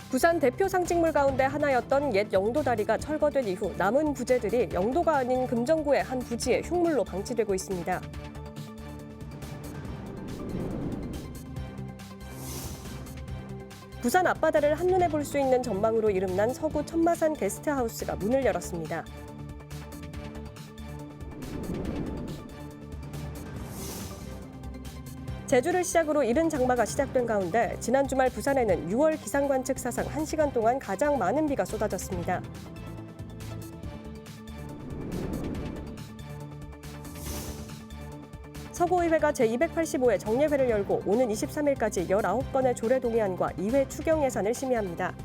부산 대표 상징물 가운데 하나였던 옛 영도다리가 철거된 이후 남은 부재들이 영도가 아닌 금정구의 한 부지에 흉물로 방치되고 있습니다. 부산 앞바다를 한눈에 볼 수 있는 전망으로 이름난 서구 천마산 게스트하우스가 문을 열었습니다. 제주를 시작으로 이른 장마가 시작된 가운데 지난 주말 부산에는 6월 기상관측 사상 1시간 동안 가장 많은 비가 쏟아졌습니다. 서구의회가 제285회 정례회를 열고 오는 23일까지 19건의 조례 동의안과 2회 추경 예산을 심의합니다.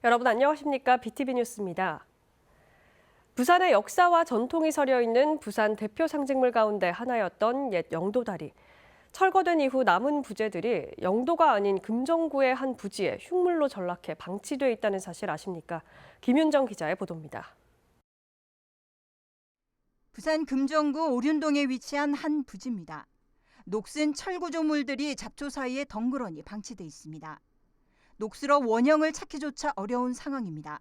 여러분 안녕하십니까? BTV 뉴스입니다. 부산의 역사와 전통이 서려 있는 부산 대표 상징물 가운데 하나였던 옛 영도다리. 철거된 이후 남은 부재들이 영도가 아닌 금정구의 한 부지에 흉물로 전락해 방치돼 있다는 사실 아십니까? 김윤정 기자의 보도입니다. 부산 금정구 오륜동에 위치한 한 부지입니다. 녹슨 철구조물들이 잡초 사이에 덩그러니 방치돼 있습니다. 녹슬어 원형을 찾기조차 어려운 상황입니다.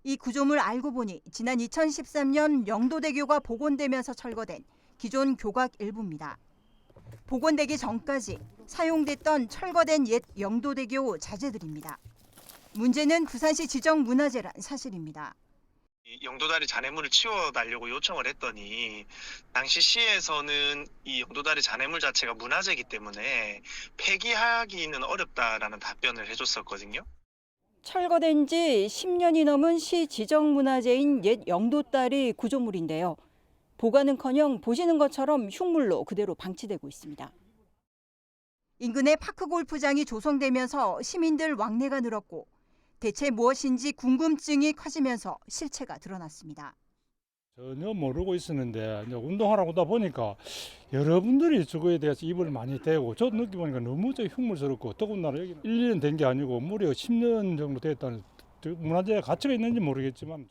이 구조물 알고 보니 지난 2013년 영도대교가 복원되면서 철거된 기존 교각 일부입니다. 복원되기 전까지 사용됐던 철거된 옛 영도대교 자재들입니다. 문제는 부산시 지정 문화재란 사실입니다. 영도다리 잔해물을 치워달라고 요청을 했더니 당시 시에서는 이 영도다리 잔해물 자체가 문화재이기 때문에 폐기하기는 어렵다라는 답변을 해줬었거든요. 철거된 지 10년이 넘은 시 지정 문화재인 옛 영도다리 구조물인데요. 보관은커녕 보시는 것처럼 흉물로 그대로 방치되고 있습니다. 인근에 파크골프장이 조성되면서 시민들 왕래가 늘었고 대체 무엇인지 궁금증이 커지면서 실체가 드러났습니다. 전혀 모르고 있었는데 이제 운동하러 오다 보니까 여러분들이 저거에 대해서 입을 많이 대고 저도 느껴보니까 너무 흉물스럽고 더군다나 여기 1년 된 게 아니고 무려 10년 정도 됐다는 문화재 가치가 있는지 모르겠지만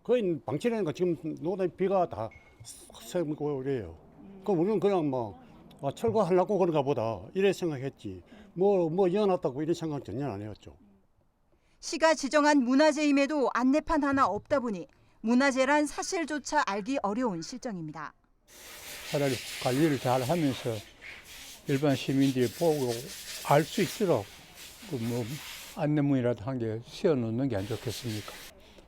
거의 방치되니까 지금 노다 비가 다 새고 그래요. 그럼 우리는 그냥 철거하려고 그런가 보다 이래 생각했지 뭐 이어놨다고 이런 생각 전혀 안 해왔죠. 시가 지정한 문화재임에도 안내판 하나 없다 보니 문화재란 사실조차 알기 어려운 실정입니다. 차라리 관리를 잘 하면서 일반 시민들이 보고 알 수 있도록 안내문이라도 한 개 씌워놓는 게 안 좋겠습니까?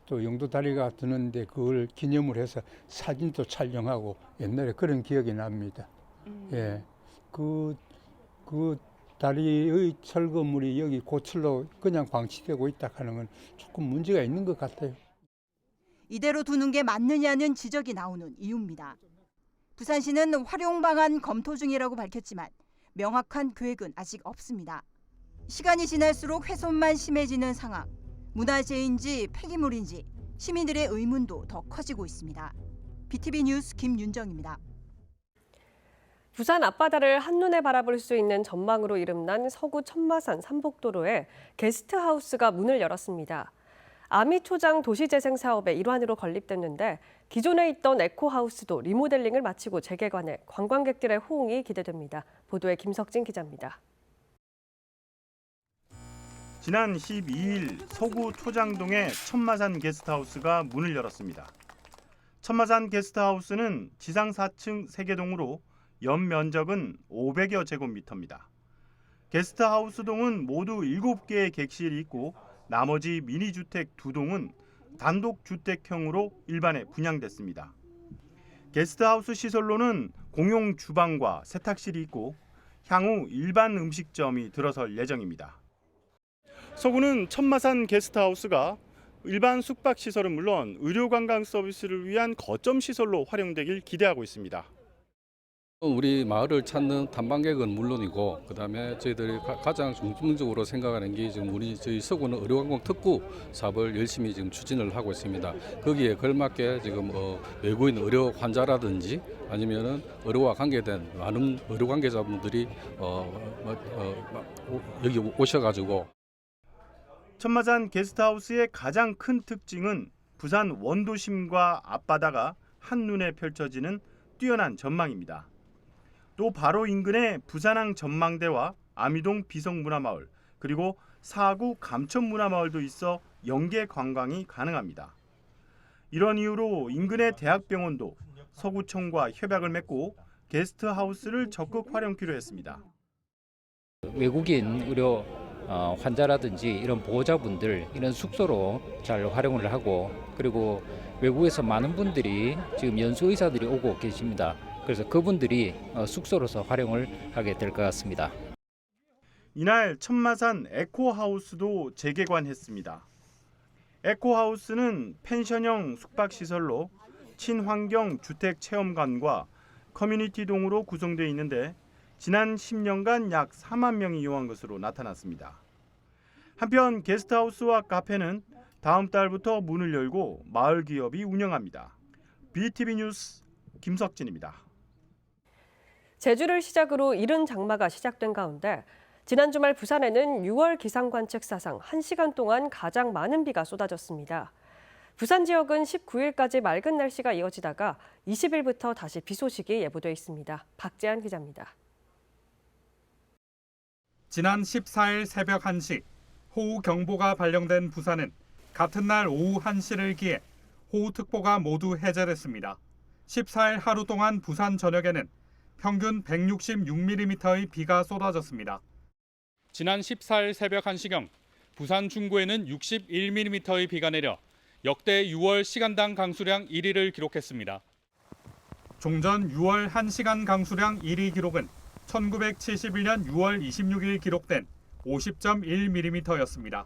또 영도다리가 드는데 그걸 기념을 해서 사진도 촬영하고 옛날에 그런 기억이 납니다. 예, 그 다리의 철거물이 여기 고철로 그냥 방치되고 있다 하는 건 조금 문제가 있는 것 같아요. 이대로 두는 게 맞느냐는 지적이 나오는 이유입니다. 부산시는 활용 방안 검토 중이라고 밝혔지만 명확한 계획은 아직 없습니다. 시간이 지날수록 훼손만 심해지는 상황. 문화재인지 폐기물인지 시민들의 의문도 더 커지고 있습니다. BTV 뉴스 김윤정입니다. 부산 앞바다를 한눈에 바라볼 수 있는 전망으로 이름난 서구 천마산 삼복도로에 게스트하우스가 문을 열었습니다. 아미초장 도시재생 사업의 일환으로 건립됐는데 기존에 있던 에코하우스도 리모델링을 마치고 재개관해 관광객들의 호응이 기대됩니다. 보도에 김석진 기자입니다. 지난 12일 서구 초장동의 천마산 게스트하우스가 문을 열었습니다. 천마산 게스트하우스는 지상 4층 3개동으로 연 면적은 500여 제곱미터입니다. 게스트하우스 동은 모두 7개의 객실이 있고 나머지 미니주택 2동은 단독주택형으로 일반에 분양됐습니다. 게스트하우스 시설로는 공용 주방과 세탁실이 있고 향후 일반 음식점이 들어설 예정입니다. 서구는 천마산 게스트하우스가 일반 숙박시설은 물론 의료관광 서비스를 위한 거점 시설로 활용되길 기대하고 있습니다. 우리 마을을 찾는 탐방객은 물론이고 그다음에 저희들이 가장 중점적으로 생각하는 게 지금 저희 서구는 의료관광 특구 사업을 열심히 지금 추진을 하고 있습니다. 거기에 걸맞게 지금 외국인 의료 환자라든지 아니면은 의료와 관계된 많은 의료 관계자분들이 여기 오셔가지고 천마산 게스트하우스의 가장 큰 특징은 부산 원도심과 앞바다가 한눈에 펼쳐지는 뛰어난 전망입니다. 또 바로 인근의 부산항 전망대와 아미동 비성문화마을 그리고 사구 감천문화마을도 있어 연계 관광이 가능합니다. 이런 이유로 인근의 대학병원도 서구청과 협약을 맺고 게스트하우스를 적극 활용키로 했습니다. 외국인 의료 환자라든지 이런 보호자분들 이런 숙소로 잘 활용을 하고 그리고 외국에서 많은 분들이 지금 연수 의사들이 오고 계십니다. 그래서 그분들이 숙소로서 활용을 하게 될 것 같습니다. 이날 천마산 에코하우스도 재개관했습니다. 에코하우스는 펜션형 숙박시설로 친환경 주택체험관과 커뮤니티동으로 구성되어 있는데 지난 10년간 약 4만 명이 이용한 것으로 나타났습니다. 한편 게스트하우스와 카페는 다음 달부터 문을 열고 마을 기업이 운영합니다. BTV 뉴스 김석진입니다. 제주를 시작으로 이른 장마가 시작된 가운데 지난 주말 부산에는 6월 기상관측 사상 1시간 동안 가장 많은 비가 쏟아졌습니다. 부산 지역은 19일까지 맑은 날씨가 이어지다가 20일부터 다시 비 소식이 예보돼 있습니다. 박재한 기자입니다. 지난 14일 새벽 1시 호우경보가 발령된 부산은 같은 날 오후 1시를 기해 호우특보가 모두 해제됐습니다. 14일 하루 동안 부산 전역에는 평균 166mm의 비가 쏟아졌습니다. 지난 14일 새벽 1시경 부산 중구에는 61mm의 비가 내려 역대 6월 시간당 강수량 1위를 기록했습니다. 종전 6월 1시간 강수량 1위 기록은 1971년 6월 26일 기록된 50.1mm였습니다.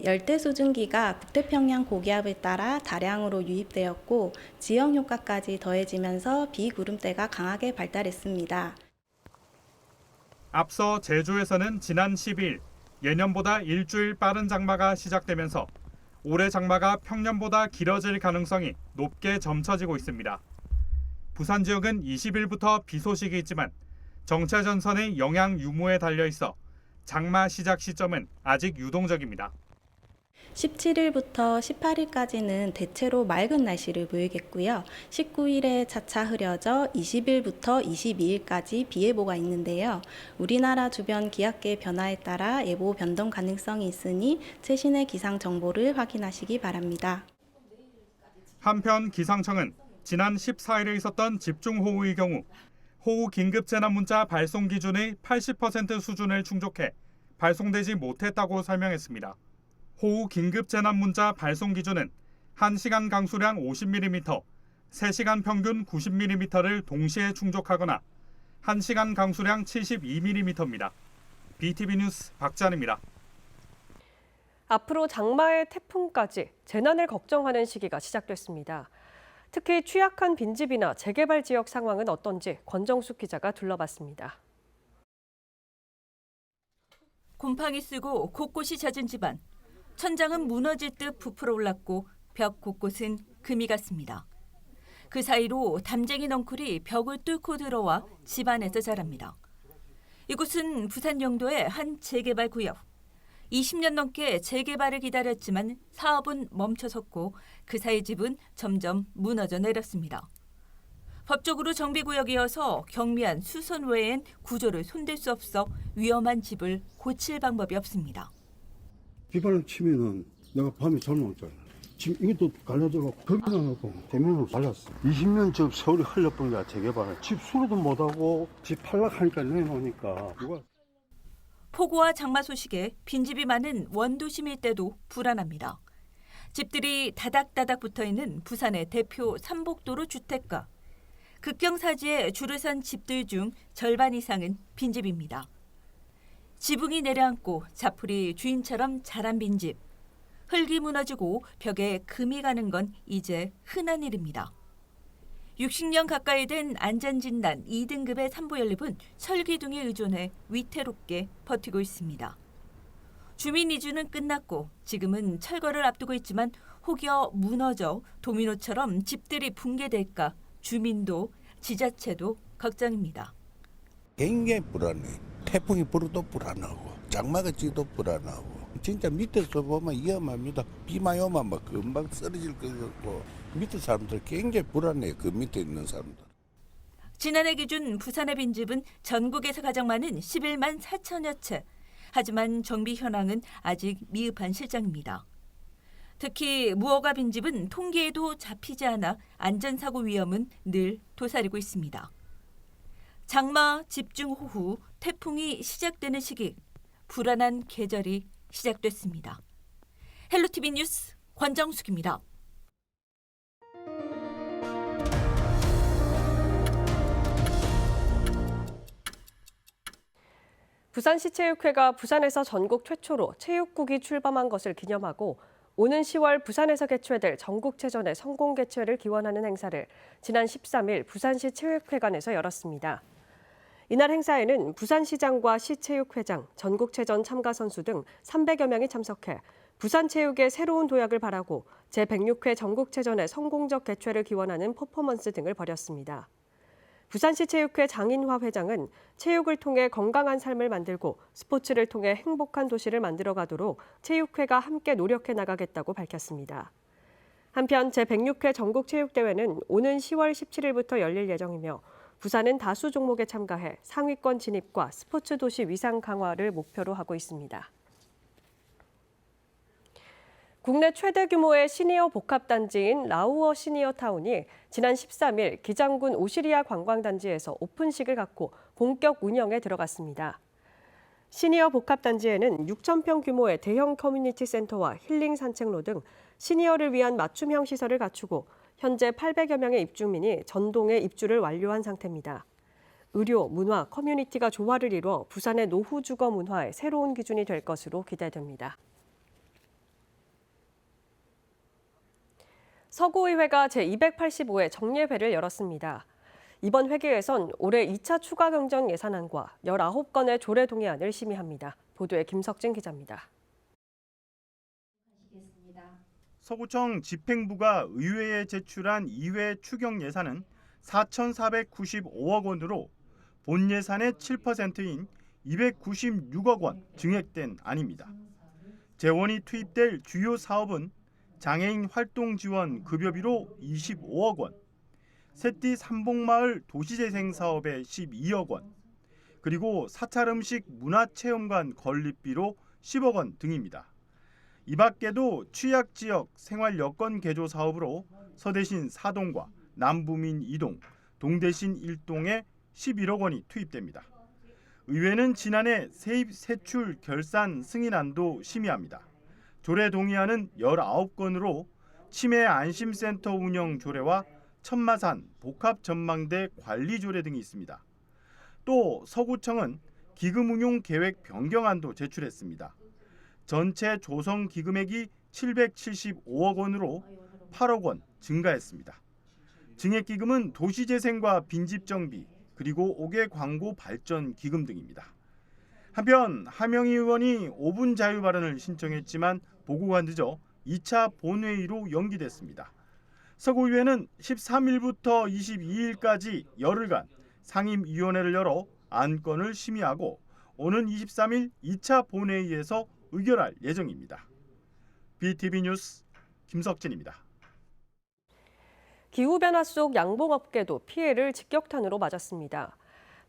열대 수증기가 북태평양 고기압을 따라 다량으로 유입되었고 지형 효과까지 더해지면서 비구름대가 강하게 발달했습니다. 앞서 제주에서는 지난 12일 예년보다 일주일 빠른 장마가 시작되면서 올해 장마가 평년보다 길어질 가능성이 높게 점쳐지고 있습니다. 부산 지역은 20일부터 비 소식이 있지만 정체 전선의 영향 유무에 달려 있어 장마 시작 시점은 아직 유동적입니다. 17일부터 18일까지는 대체로 맑은 날씨를 보이겠고요. 19일에 차차 흐려져 20일부터 22일까지 비 예보가 있는데요. 우리나라 주변 기압계 변화에 따라 예보 변동 가능성이 있으니 최신의 기상 정보를 확인하시기 바랍니다. 한편 기상청은 지난 14일에 있었던 집중호우의 경우 호우 긴급재난문자 발송 기준의 80% 수준을 충족해 발송되지 못했다고 설명했습니다. 호우 긴급재난문자 발송 기준은 1시간 강수량 50mm, 3시간 평균 90mm를 동시에 충족하거나 1시간 강수량 72mm입니다. BTV 뉴스 박찬입니다. 앞으로 장마의 태풍까지 재난을 걱정하는 시기가 시작됐습니다. 특히 취약한 빈집이나 재개발 지역 상황은 어떤지 권정숙 기자가 둘러봤습니다. 곰팡이 쓰고 곳곳이 젖은 집안. 천장은 무너질 듯 부풀어 올랐고 벽 곳곳은 금이 갔습니다. 그 사이로 담쟁이 넝쿨이 벽을 뚫고 들어와 집안에서 자랍니다. 이곳은 부산 영도의 한 재개발 구역. 20년 넘게 재개발을 기다렸지만 사업은 멈춰섰고 그 사이 집은 점점 무너져 내렸습니다. 법적으로 정비구역이어서 경미한 수선 외엔 구조를 손댈 수 없어 위험한 집을 고칠 방법이 없습니다. 비바람 치면은 내가 밤에 잠을 못 자요. 지금 이것도 갈라져서 거기다 놓고 대면으로 발랐어. 20년 전 세월이 흘려본 거야, 재개발. 집 수리도 못하고 집 팔락하니까 내놓으니까. 누가 폭우와 장마 소식에 빈집이 많은 원도심 일대도 불안합니다. 집들이 다닥다닥 붙어있는 부산의 대표 삼복도로 주택가. 극경사지에 줄을 선 집들 중 절반 이상은 빈집입니다. 지붕이 내려앉고 자풀이 주인처럼 자란 빈집. 흙이 무너지고 벽에 금이 가는 건 이제 흔한 일입니다. 60년 가까이 된 안전진단 2등급의 삼보연립은 설기둥에 의존해 위태롭게 버티고 있습니다. 주민 이주는 끝났고 지금은 철거를 앞두고 있지만 혹여 무너져 도미노처럼 집들이 붕괴될까 주민도 지자체도 걱정입니다. 굉장히 불안해. 태풍이 불어도 불안하고 장마가 지도 불안하고 진짜 밑에서 보면 위험합니다. 비만 오면 막 금방 쓰러질 것 같고 밑에 사람들 굉장히 불안해요. 그 밑에 있는 사람들. 지난해 기준 부산의 빈집은 전국에서 가장 많은 11만 4천여 채. 하지만 정비 현황은 아직 미흡한 실정입니다. 특히 무허가 빈집은 통계에도 잡히지 않아 안전사고 위험은 늘 도사리고 있습니다. 장마 집중호우, 태풍이 시작되는 시기, 불안한 계절이 시작됐습니다. 헬로티비 뉴스 권정숙입니다. 부산시체육회가 부산에서 전국 최초로 체육국이 출범한 것을 기념하고 오는 10월 부산에서 개최될 전국체전의 성공 개최를 기원하는 행사를 지난 13일 부산시 체육회관에서 열었습니다. 이날 행사에는 부산시장과 시체육회장, 전국체전 참가 선수 등 300여 명이 참석해 부산체육의 새로운 도약을 바라고 제106회 전국체전의 성공적 개최를 기원하는 퍼포먼스 등을 벌였습니다. 부산시 체육회 장인화 회장은 체육을 통해 건강한 삶을 만들고 스포츠를 통해 행복한 도시를 만들어가도록 체육회가 함께 노력해 나가겠다고 밝혔습니다. 한편 제106회 전국체육대회는 오는 10월 17일부터 열릴 예정이며 부산은 다수 종목에 참가해 상위권 진입과 스포츠 도시 위상 강화를 목표로 하고 있습니다. 국내 최대 규모의 시니어 복합단지인 라우어 시니어타운이 지난 13일 기장군 오시리아 관광단지에서 오픈식을 갖고 본격 운영에 들어갔습니다. 시니어 복합단지에는 6,000평 규모의 대형 커뮤니티 센터와 힐링 산책로 등 시니어를 위한 맞춤형 시설을 갖추고 현재 800여 명의 입주민이 전동에 입주를 완료한 상태입니다. 의료, 문화, 커뮤니티가 조화를 이루어 부산의 노후 주거 문화의 새로운 기준이 될 것으로 기대됩니다. 서구의회가 제285회 정례회를 열었습니다. 이번 회기에선 올해 2차 추가 경정 예산안과 19건의 조례 동의안을 심의합니다. 보도에 김석진 기자입니다. 서구청 집행부가 의회에 제출한 2회 추경 예산은 4,495억 원으로 본 예산의 7%인 296억 원 증액된 안입니다. 재원이 투입될 주요 사업은 장애인 활동 지원 급여비로 25억 원, 새띠 삼봉마을 도시재생 사업에 12억 원, 그리고 사찰 음식 문화체험관 건립비로 10억 원 등입니다. 이 밖에도 취약지역 생활여건 개조 사업으로 서대신 4동과 남부민 2동, 동대신 1동에 11억 원이 투입됩니다. 의회는 지난해 세입 세출 결산 승인안도 심의합니다. 조례 동의안은 19건으로 치매 안심센터 운영 조례와 천마산 복합전망대 관리 조례 등이 있습니다. 또 서구청은 기금 운용 계획 변경안도 제출했습니다. 전체 조성 기금액이 775억 원으로 8억 원 증가했습니다. 증액기금은 도시재생과 빈집정비, 그리고 5개 광고 발전 기금 등입니다. 한편 하명희 의원이 5분 자유 발언을 신청했지만 보고가 늦어 2차 본회의로 연기됐습니다. 서구의회는 13일부터 22일까지 열흘간 상임위원회를 열어 안건을 심의하고 오는 23일 2차 본회의에서 의결할 예정입니다. BTV 뉴스 김석진입니다. 기후변화 속 양봉업계도 피해를 직격탄으로 맞았습니다.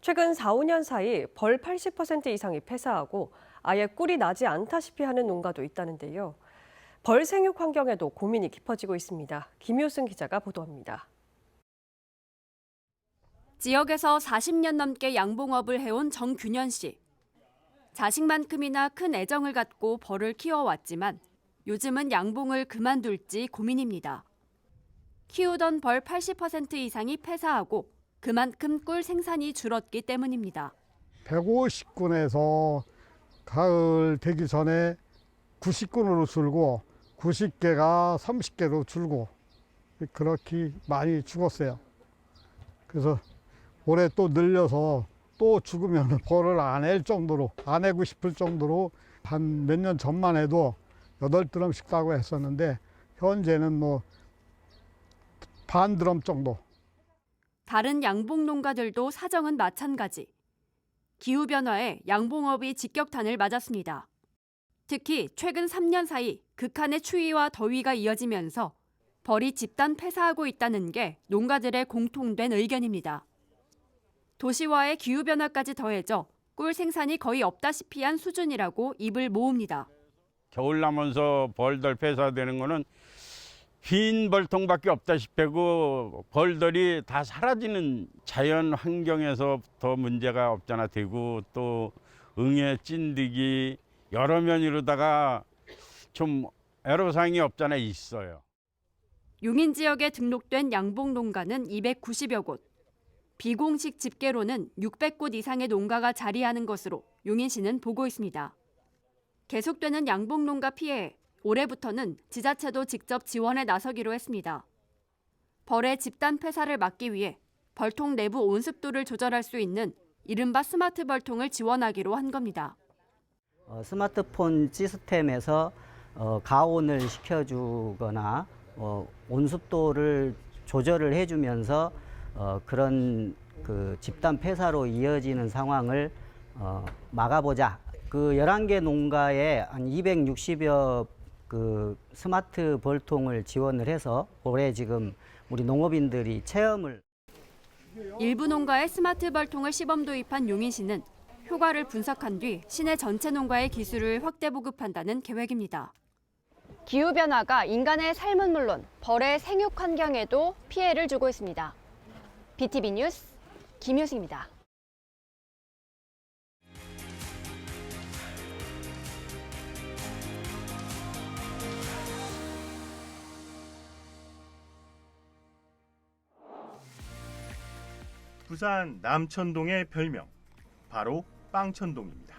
최근 4, 5년 사이 벌 80% 이상이 폐사하고 아예 꿀이 나지 않다시피 하는 농가도 있다는데요. 벌 생육 환경에도 고민이 깊어지고 있습니다. 김효승 기자가 보도합니다. 지역에서 40년 넘게 양봉업을 해온 정균현 씨. 자식만큼이나 큰 애정을 갖고 벌을 키워왔지만 요즘은 양봉을 그만둘지 고민입니다. 키우던 벌 80% 이상이 폐사하고 그만큼 꿀 생산이 줄었기 때문입니다. 150군에서 가을 되기 전에 90군으로 줄고 90개가 30개로 줄고 그렇게 많이 죽었어요. 그래서 올해 또 늘려서 또 죽으면 벌을 안 낼 정도로, 안 내고 싶을 정도로 한 몇 년 전만 해도 8드럼씩 따고 했었는데 현재는 뭐 반 드럼 정도. 다른 양봉 농가들도 사정은 마찬가지. 기후변화에 양봉업이 직격탄을 맞았습니다. 특히 최근 3년 사이 극한의 추위와 더위가 이어지면서 벌이 집단 폐사하고 있다는 게 농가들의 공통된 의견입니다. 도시화의 기후변화까지 더해져 꿀 생산이 거의 없다시피 한 수준이라고 입을 모읍니다. 겨울 나면서 벌들 폐사되는 거는 빈 벌통밖에 없다시피 하고 벌들이 다 사라지는 자연 환경에서부터 문제가 없잖아 되고 또 응애 찐득이 여러 면이로다가 좀 애로사항이 없잖아 있어요. 용인 지역에 등록된 양봉 농가는 290여 곳. 비공식 집계로는 600곳 이상의 농가가 자리하는 것으로 용인시는 보고 있습니다. 계속되는 양봉 농가 피해에 올해부터는 지자체도 직접 지원에 나서기로 했습니다. 벌의 집단 폐사를 막기 위해 벌통 내부 온습도를 조절할 수 있는 이른바 스마트 벌통을 지원하기로 한 겁니다. 스마트폰 시스템에서 가온을 시켜주거나 온습도를 조절을 해주면서 그런 그 집단 폐사로 이어지는 상황을 막아보자. 그 11개 농가에 한 260여 그 스마트 벌통을 지원을 해서 올해 지금 우리 농업인들이 체험을 일부 농가에 스마트 벌통을 시범 도입한 용인시는 효과를 분석한 뒤 시내 전체 농가의 기술을 확대 보급한다는 계획입니다. 기후변화가 인간의 삶은 물론 벌의 생육 환경에도 피해를 주고 있습니다. BTV 뉴스 김효승입니다. 부산 남천동의 별명, 바로 빵천동입니다.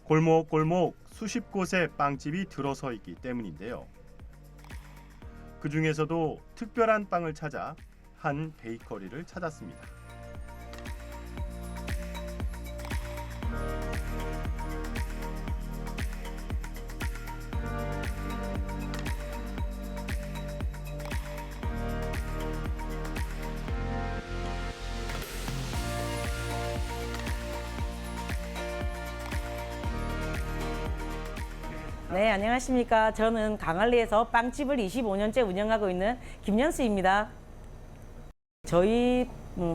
골목골목 수십 곳의 빵집이 들어서 있기 때문인데요. 그 중에서도 특별한 빵을 찾아 한 베이커리를 찾았습니다. 네, 안녕하십니까. 저는 강할리에서 빵집을 25년째 운영하고 있는 김연수입니다. 저희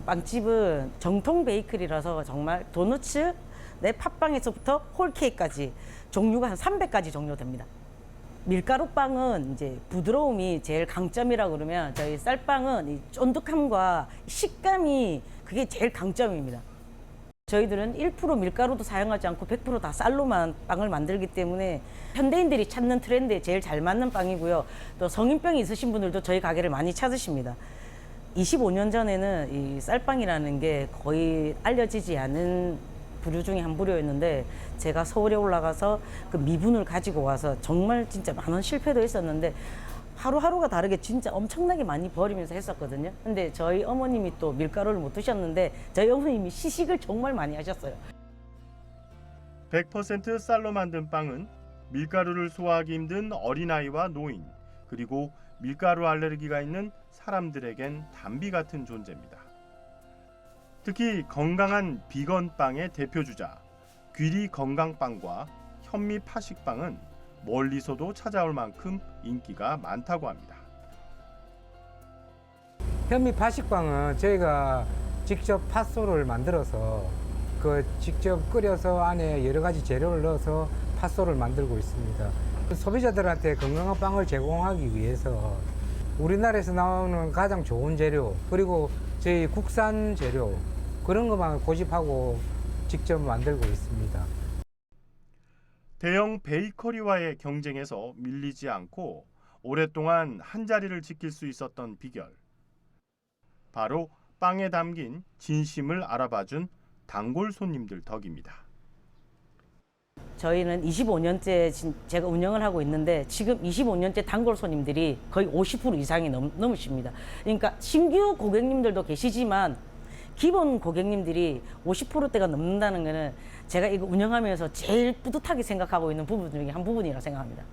빵집은 정통 베이커리라서 정말 도너츠, 팥빵에서부터 홀케이크까지 종류가 한 300가지 종류 됩니다. 밀가루빵은 이제 부드러움이 제일 강점이라고 그러면 저희 쌀빵은 이 쫀득함과 식감이 그게 제일 강점입니다. 저희들은 1% 밀가루도 사용하지 않고 100% 다 쌀로만 빵을 만들기 때문에 현대인들이 찾는 트렌드에 제일 잘 맞는 빵이고요. 또 성인병이 있으신 분들도 저희 가게를 많이 찾으십니다. 25년 전에는 이 쌀빵이라는 게 거의 알려지지 않은 부류 중에 한 부류였는데 제가 서울에 올라가서 그 미분을 가지고 와서 정말 진짜 많은 실패도 있었는데 하루하루가 다르게 진짜 엄청나게 많이 버리면서 했었거든요. 근데 저희 어머님이 또 밀가루를 못 드셨는데 저희 어머님이 시식을 정말 많이 하셨어요. 100% 쌀로 만든 빵은 밀가루를 소화하기 힘든 어린아이와 노인, 그리고 밀가루 알레르기가 있는 사람들에겐 담비 같은 존재입니다. 특히 건강한 비건 빵의 대표주자 귀리 건강빵과 현미 파식빵은 멀리서도 찾아올 만큼 인기가 많다고 합니다. 현미 파식빵은 저희가 직접 팥소를 만들어서 그 직접 끓여서 안에 여러 가지 재료를 넣어서 팥소를 만들고 있습니다. 소비자들한테 건강한 빵을 제공하기 위해서 우리나라에서 나오는 가장 좋은 재료 그리고 저희 국산 재료 그런 것만 고집하고 직접 만들고 있습니다. 대형 베이커리와의 경쟁에서 밀리지 않고 오랫동안 한 자리를 지킬 수 있었던 비결. 바로 빵에 담긴 진심을 알아봐준 단골 손님들 덕입니다. 저희는 25년째 제가 운영을 하고 있는데 지금 25년째 단골 손님들이 거의 50% 이상이 넘으십니다. 그러니까 신규 고객님들도 계시지만 기본 고객님들이 50%대가 넘는다는 것은 제가 이거 운영하면서 제일 뿌듯하게 생각하고 있는 부분 중에 한 부분이라고 생각합니다.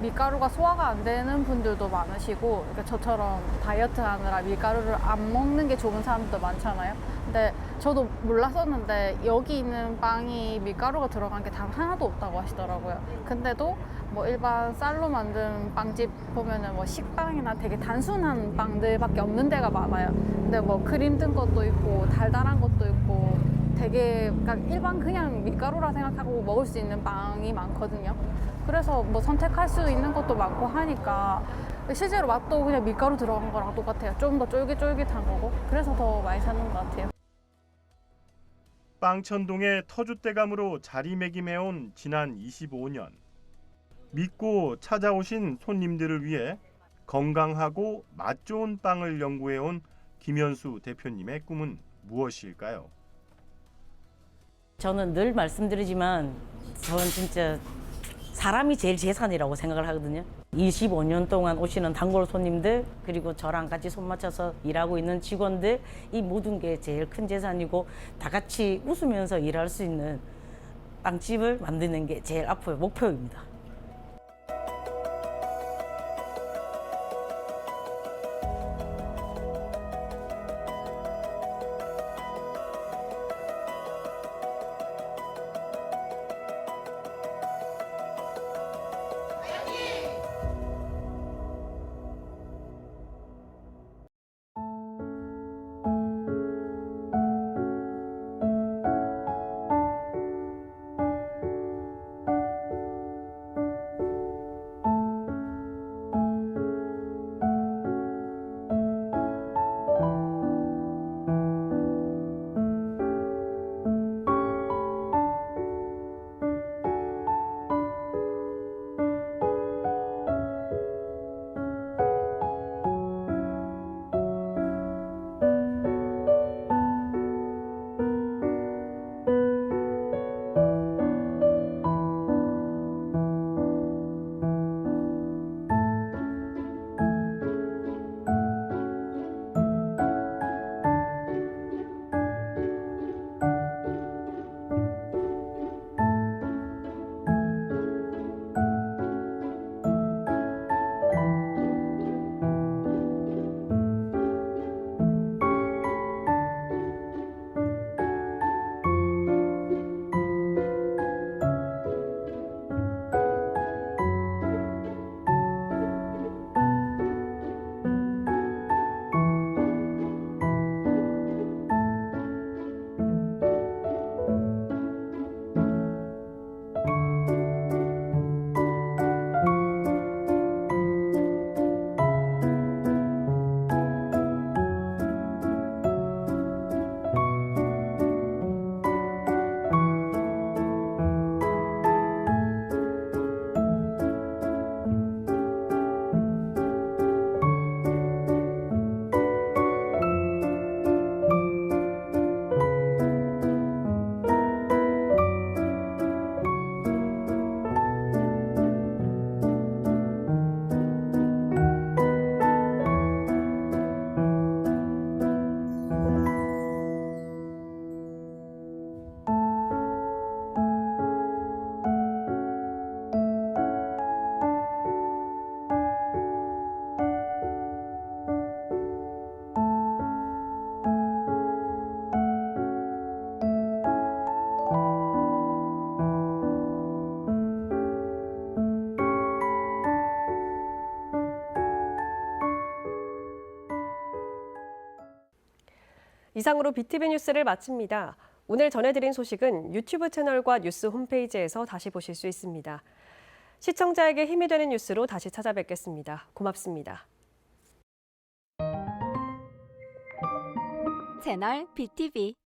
밀가루가 소화가 안 되는 분들도 많으시고, 그러니까 저처럼 다이어트 하느라 밀가루를 안 먹는 게 좋은 사람도 많잖아요. 근데 저도 몰랐었는데 여기 있는 빵이 밀가루가 들어간 게 단 하나도 없다고 하시더라고요. 근데도 뭐 일반 쌀로 만든 빵집 보면은 뭐 식빵이나 되게 단순한 빵들밖에 없는 데가 많아요. 근데 뭐 크림 든 것도 있고 달달한 것도 있고 되게 일반 그냥 밀가루라 생각하고 먹을 수 있는 빵이 많거든요. 그래서 뭐 선택할 수 있는 것도 많고 하니까 실제로 맛도 그냥 밀가루 들어간 거랑 똑같아요. 좀 더 쫄깃쫄깃한 거고. 그래서 더 많이 사는 것 같아요. 빵천동의 터줏대감으로 자리매김해온 지난 25년. 믿고 찾아오신 손님들을 위해 건강하고 맛 좋은 빵을 연구해온 김현수 대표님의 꿈은 무엇일까요? 저는 늘 말씀드리지만 저는 진짜 사람이 제일 재산이라고 생각을 하거든요. 25년 동안 오시는 단골 손님들, 그리고 저랑 같이 손 맞춰서 일하고 있는 직원들, 이 모든 게 제일 큰 재산이고 다 같이 웃으면서 일할 수 있는 빵집을 만드는 게 제일 앞으로 목표입니다. 이상으로 BTV 뉴스를 마칩니다. 오늘 전해드린 소식은 유튜브 채널과 뉴스 홈페이지에서 다시 보실 수 있습니다. 시청자에게 힘이 되는 뉴스로 다시 찾아뵙겠습니다. 고맙습니다. 채널 BTV